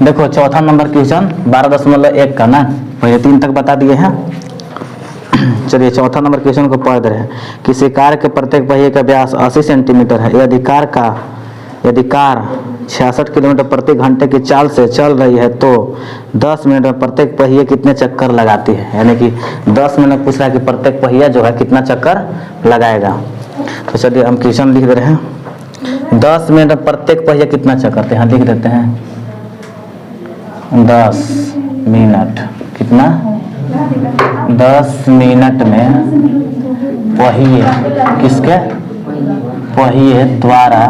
देखो चौथा number question 12.1 का ना, पहले 3 तक बता दिए हैं। चलिए चौथा नंबर क्वेश्चन को पढ़ रहे हैं। किसी कार के प्रत्येक पहिए का व्यास 80 सेंटीमीटर है। यदि कार 66 किलोमीटर प्रति घंटे की चाल से चल रही है तो 10 मिनट में प्रत्येक पहिए कितने चक्कर लगाती है। यानी कि 10 मिनट में पूछ रहा है कि प्रत्येक पहिया जो है कितना चक्कर लगाएगा। तो चलिए हम क्वेश्चन लिख दे रहे हैं। 10 मिनट में प्रत्येक पहिया कितना चक्कर, यहाँ लिख देते हैं 10 मिनट कितना, 10 मिनट में पहिए किसके, पहिए द्वारा,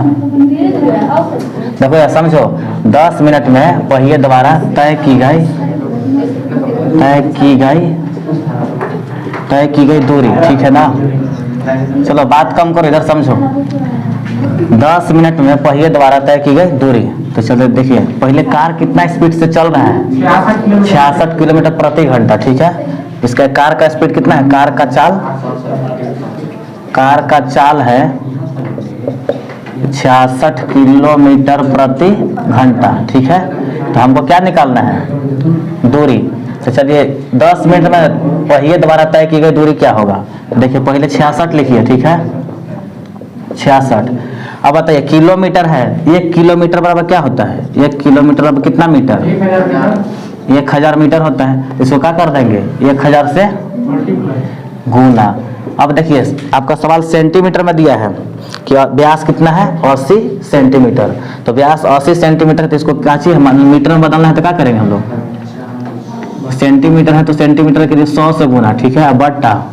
देखो यार समझो, 10 मिनट में पहिए द्वारा तय की गई दूरी, ठीक है ना। चलो बात कम करो, इधर समझो। 10 मिनट में पहिए द्वारा तय की गई दूरी। तो चलो देखिए, पहले कार कितना स्पीड से चल रहा है, 66 किलोमीटर प्रति घंटा, ठीक है। इसका कार का स्पीड कितना है, कार का चाल है 66 किलोमीटर प्रति घंटा, ठीक है। तो हमको क्या निकालना है, दूरी। तो चलिए 10 मिनट में पहिए द्वारा तय की गई दूरी क्या होगा। देखिए पहले 66 लिखिए, ठीक है, 66। अब बताइए किलोमीटर है, 1 किलोमीटर बराबर क्या होता है, 1 किलोमीटर बराबर कितना मीटर, 1000 मीटर होता है। इसको क्या कर देंगे, 1000 से गुना। अब देखिए आपका सवाल सेंटीमीटर में दिया है कि व्यास कितना है, 80 सेंटीमीटर। तो व्यास 80 सेंटीमीटर, तो इसको क्या चाहिए, मीटर में बदलना है। तो क्या करेंगे हम लोग, सेंटीमीटर है तो सेंटीमीटर के लिए 100 से गुना, ठीक है, बट्टा।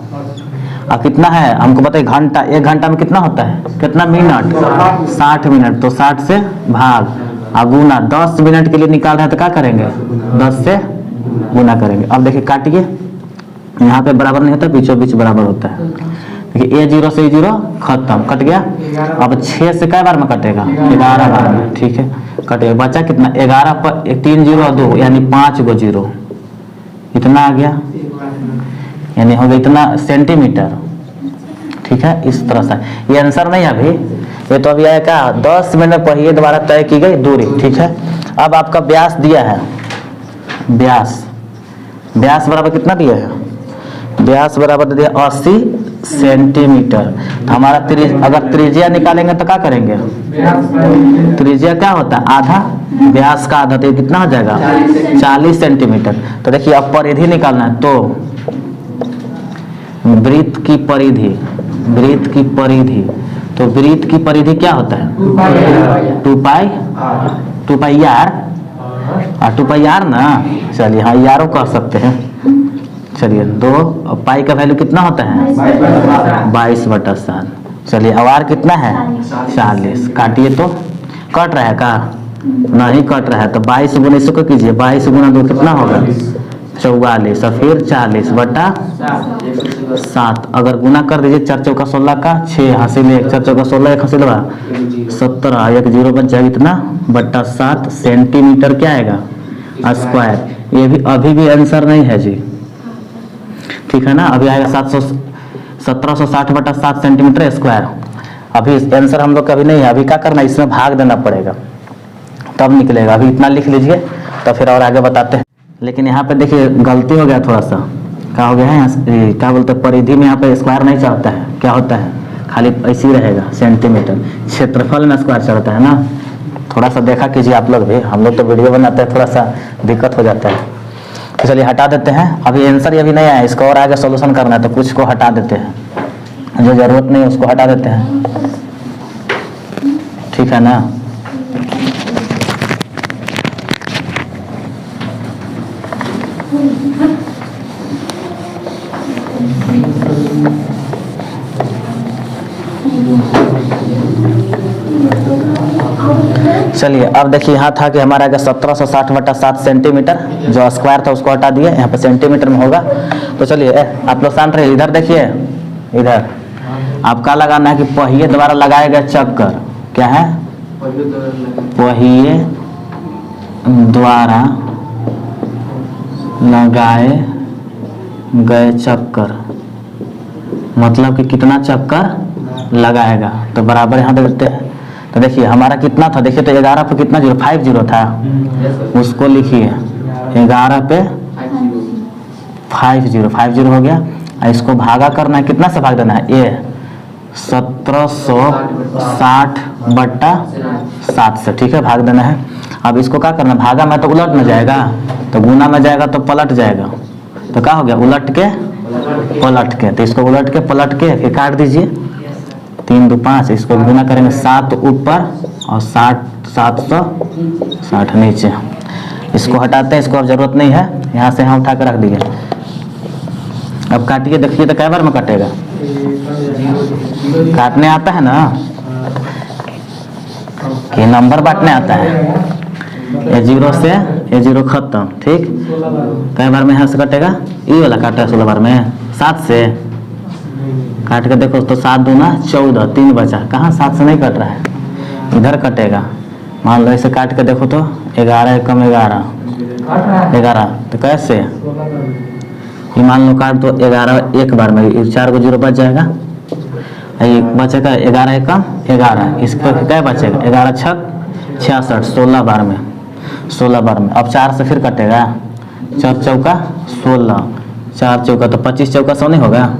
अब कितना है हमको बताइए, घंटा, 1 घंटा में कितना होता है, कितना मिनट, 60 मिनट। तो 60 से भाग गुना, 10 मिनट के लिए निकाल रहे हैं तो क्या करेंगे, 10 से गुना करेंगे। अब देखिए काटिए, यहाँ पे बराबर नहीं होता, बीचों बीच बराबर होता है। देखिए A0 से A0 खत्म, कट गया। अब 6 से कै बार में कटेगा, 11 बार में, ठीक है, कटेगा। बचा कितना, 11 पर 3 0 और 2 यानी 5 गो 0, इतना आ गया, यानी हो गया इतना सेंटीमीटर, ठीक है। इस तरह से ये आंसर नहीं है अभी, ये तो अभी आया क्या, 10 मिनट पहिए द्वारा तय की गई दूरी, ठीक है। अब आपका व्यास दिया है, व्यास बराबर कितना दिया है, व्यास बराबर दिया 80 सेंटीमीटर। तो हमारा अगर त्रिज्या निकालेंगे तो क्या करेंगे, त्रिज्या क्या होता है, आधा, व्यास का आधा, तो कितना हो जाएगा 40 सेंटीमीटर। तो देखिए अब परिधि निकालना है, तो वृत्त की परिधि, तो वृत्त की परिधि क्या होता है, 2 पाई आर, 2 पाई आर ना। चलिए हाँ यारो कह सकते हैं। चलिए 2 पाई का वैल्यू कितना होता है, 22/7। चलिए अब आर कितना है, 40। काटिए तो कट रहा है का, नहीं कट रहा है। तो 22 गुना इसको कीजिए, 22 गुना 2 कितना होगा, 44, और फिर 40/7। अगर गुना कर दीजिए, 4 चौका 16 का 6 हासिल 1, 4 चौका 16 1 हासिल 17, 1 0 बच जाएगा, इतना बट्टा 7 सेंटीमीटर क्या आएगा, स्क्वायर। ये भी अभी भी आंसर नहीं है जी, ठीक है ना। अभी आएगा 1760/7 सेंटीमीटर स्क्वायर। अभी आंसर हम लोग का अभी नहीं है, अभी क्या करना है, इसमें भाग देना पड़ेगा तब निकलेगा। अभी इतना लिख लीजिए, तो फिर और आगे बताते हैं। लेकिन यहाँ पे देखिए गलती हो गया थोड़ा सा, क्या हो गया है, क्या बोलते हैं, परिधि में यहाँ पे स्क्वायर नहीं चढ़ता है, क्या होता है, खाली ऐसे ही रहेगा सेंटीमीटर। क्षेत्रफल में स्क्वायर चढ़ता है ना। थोड़ा सा देखा कीजिए आप लोग भी, हम लोग तो वीडियो बनाते हैं, थोड़ा सा दिक्कत हो जाता है। तो चलिए हटा देते हैं, अभी आंसर ये भी नहीं आया, इसको और आगे सोल्यूशन करना है, तो कुछ को हटा देते हैं, जो जरूरत नहीं है उसको हटा देते हैं, ठीक है ना। चलिए अब देखिए, यहाँ था कि हमारा 1760/7 सेंटीमीटर, जो स्क्वायर था उसको हटा दिए, यहाँ पे सेंटीमीटर में होगा। तो चलिए आप लोग शांत रहिए, इधर देखिए, इधर आपका लगाना है कि पहिए द्वारा लगाए गए चक्कर क्या है, पहिए द्वारा लगाए गए चक्कर, मतलब कि कितना चक्कर लगाएगा। तो बराबर यहाँ दे देते हैं। तो देखिए हमारा कितना था, देखिए तो 11 पे कितना जीरो 5 जीरो था, उसको लिखिए 11 पे 5 जीरो हो गया। और इसको भागा करना है, कितना से भाग देना है, ये 1760/7 से, ठीक है, भाग देना है। अब इसको क्या करना है, भागा में तो उलट में जाएगा, तो गुना में जाएगा तो पलट जाएगा। तो क्या हो गया, उलट के पलट के, तो इसको उलट के पलट के फिर काट दीजिए। 3 2 5, इसको गुना करेंगे 7 ऊपर और 760 नीचे। इसको हटाते हैं, इसको अब जरूरत नहीं है, यहाँ से हम उठा कर रख दिए। अब काटिए, देखिए तो कै बार में कटेगा, काटने आता है ना कि नंबर बांटने आता है। ये 0 से ये 0 खत्म, ठीक। कई बार में यहाँ से कटेगा, ये वाला काटा है 16 बार में, 7 से काट के देखो तो 7 दूना 14, 3 बचा। कहाँ 7 से नहीं कट रहा है, इधर कटेगा। मान लो इसे काट के देखो तो 11 कम 11, तो कैसे, ये मान लो काट दो 11 एक बार में, 4 को 0 बच जाएगा, ये बचेगा 11 कम 11, इसका क्या बचेगा 11 छक 66, 16 बार में, 16 बार में। अब 4 से फिर कटेगा, 4 चौका 16, 4 चौका तो 25 चौका 100 नहीं होगा,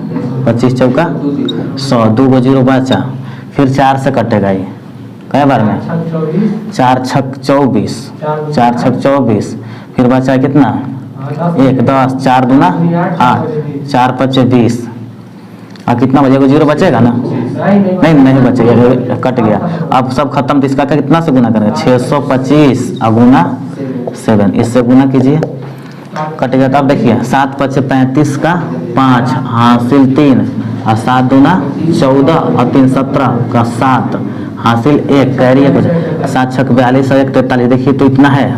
25 चौका 100, 2 को 0 बचा, फिर 4 से कटेगा ये कई बार में, 4 छक 24, 4 छक 24, फिर बचा कितना 1 10, 4 दूना 8, 4 5 20, और कितना बचेगा, 0 बचेगा ना, नहीं बचेगा, कट गया। अब सब खत्म, तो इसका कितना से गुना करेंगे, 625 और गुना 7, इससे गुना कीजिए, कट गया। तो अब देखिए 7 5 35 का 5 हासिल 3, और 7 दूना 14 और 3 17 का 7 हासिल 1, कैरियर कुछ 7 6 42 और 1 43, देखिए तो इतना है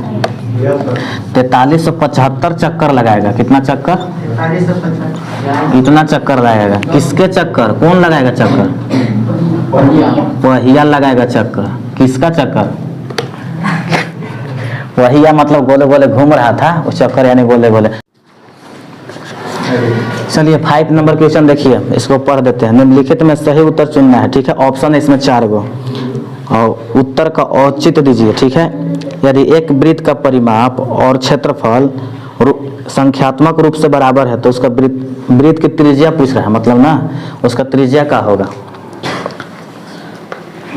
4375 चक्कर लगाएगा। कितना चक्कर, इतना चक्कर लगाएगा। किसके चक्कर, कौन लगाएगा चक्कर, पहिया लगाएगा चक्कर। किसका चक्कर, पहिया मतलब गोले गोले घूम रहा था, वो चक्कर यानी गोले गोले। चलिए 5 नंबर क्वेश्चन देखिए, इसको पढ़ देते हैं। निम्नलिखित में सही उत्तर चुनना है, ठीक है। ऑप्शन है इसमें 4 गो, और उत्तर का औचित्य दीजिए, ठीक है। यदि एक वृत्त का परिमाप और क्षेत्रफल संख्यात्मक रूप से बराबर है, तो उसका वृत्त की त्रिज्या पूछ रहा है, मतलब ना उसका त्रिज्या क्या होगा।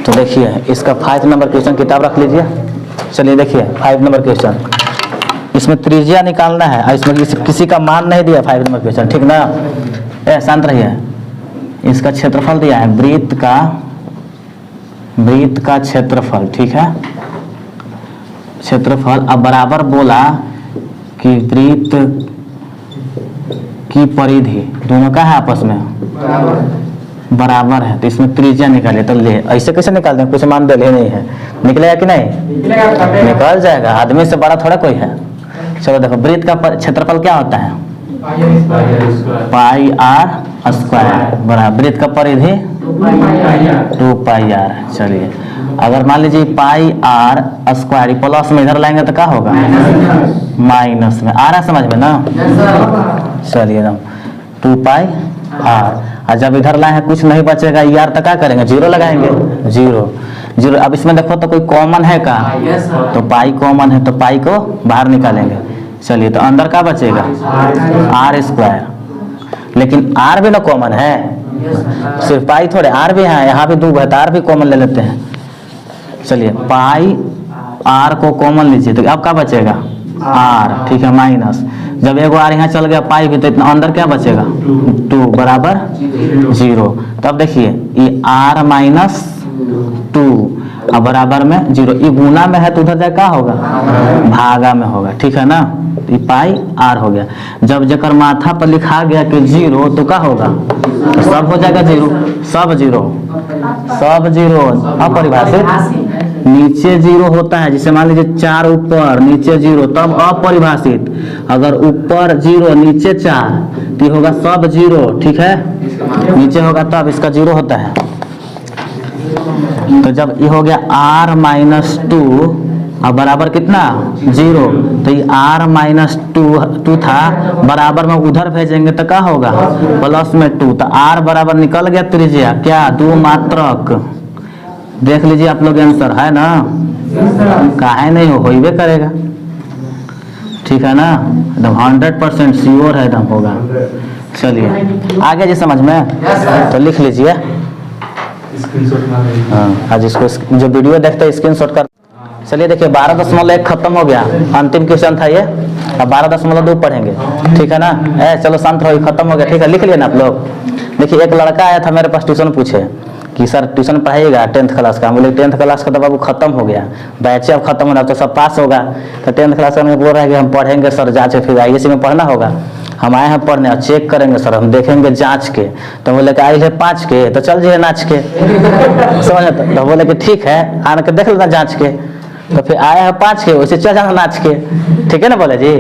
तो देखिए इसका 5 नंबर क्वेश्चन किताब रख लीजिए। चलिए देखिए 5 नंबर क्वेश्चन, इसमें त्रिज्या निकालना है, और इसमें किसी का मान नहीं दिया 5 नंबर क्वेश्चन, ठीक ना। शांत रहिए। इसका क्षेत्रफल दिया है, वृत्त का क्षेत्रफल, ठीक है, क्षेत्रफल। अब बराबर बोला कि वृत्त की परिधि दोनों का है आपस में बराबर है, तो इसमें त्रिज्या निकाले। तो ले ऐसे कैसे निकाल दें, कुछ मान दे नहीं है, निकलेगा कि नहीं, निकल जाएगा, आदमी से बड़ा थोड़ा कोई है। चलो देखो, वृत्त का क्षेत्रफल क्या होता है, पाई आर स्क्वायर, बराबर वृत्त का परिधि 2 पाई आर। चलिए अगर मान लीजिए पाई आर स्क्वायर प्लस में इधर लाएंगे तो क्या होगा, माइनस में। आ रहा समझ में ना। चलिए एकदम 2 पाई आर, और जब इधर लाए हैं कुछ नहीं बचेगा यार, तो क्या करेंगे, 0 लगाएंगे, 0। अब इसमें देखो तो कोई कॉमन है का, तो पाई कॉमन है, तो पाई को बाहर निकालेंगे। चलिए तो अंदर क्या बचेगा, आर स्क्वायर, लेकिन आर भी ना कॉमन है, सिर्फ पाई थोड़े, आर भी है, यहाँ भी 2 है, तो आर भी कॉमन ले लेते हैं। चलिए पाई आर को कॉमन लीजिए, तो अब क्या बचेगा, आर, ठीक है, माइनस। जब एगो आर यहाँ चल गया पाई भी, तो इतना अंदर क्या बचेगा, 2 बराबर 0। तो अब देखिए ये आर माइनस 2 और बराबर में 0, ये गुना में है तो उधर जाए क्या होगा, भागा में होगा, ठीक है ना। ये पाई आर हो गया। जब जकर माथा पर लिखा गया कि 0, तो क्या होगा, तो सब हो जाएगा 0, सब 0 अपरिभाषित। नीचे 0 होता है, जिसे मान लीजिए 4 ऊपर नीचे 0, तब अपरिभाषित। अगर ऊपर 0 नीचे 4, तो होगा सब 0, ठीक है, नीचे होगा तब इसका 0 होता है। तो जब ये हो गया r - 2 अब बराबर कितना 0, तो ये r माइनस टू था, बराबर में उधर भेजेंगे तो क्या होगा प्लस में 2, तो r बराबर निकल गया त्रिज्या क्या 2 मात्रक। देख लीजिए आप लोग आंसर है ना, काहे नहीं हो ही करेगा, ठीक है ना, एकदम 100% श्योर है एकदम होगा। चलिए आगे जी समझ में, तो लिख लीजिए। हाँ आज इसको जो वीडियो देखते हैं स्क्रीनशॉट कर। चलिए देखिए 12.1 खत्म हो गया, अंतिम क्वेश्चन था ये, अब 12.2 पढ़ेंगे, ठीक है ना। चलो शांत रहो, खत्म हो गया, ठीक है, लिख लिए ना आप लोग। देखिए एक लड़का आया था मेरे पास ट्यूशन पूछे कि सर ट्यूशन पढ़ाइएगा 10th क्लास का। हम बोले 10th क्लास का तो बाबू खत्म हो गया, बैच अब खत्म हो रहा, तो सब पास होगा, तो 10th क्लास का बोल रहा है कि हम पढ़ेंगे सर जांच, फिर ISC में पढ़ना होगा। हम आए हैं पढ़ने और चेक करेंगे सर, हम देखेंगे जांच के। तो बोले कि आई है 5 के, तो चल जाइए नाच के, समझ। तो बोले कि ठीक है आने के देख लेना जांच के, तो फिर आया है 5 के, वैसे चल जाना नाच के, ठीक है ना बोले जी।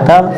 तब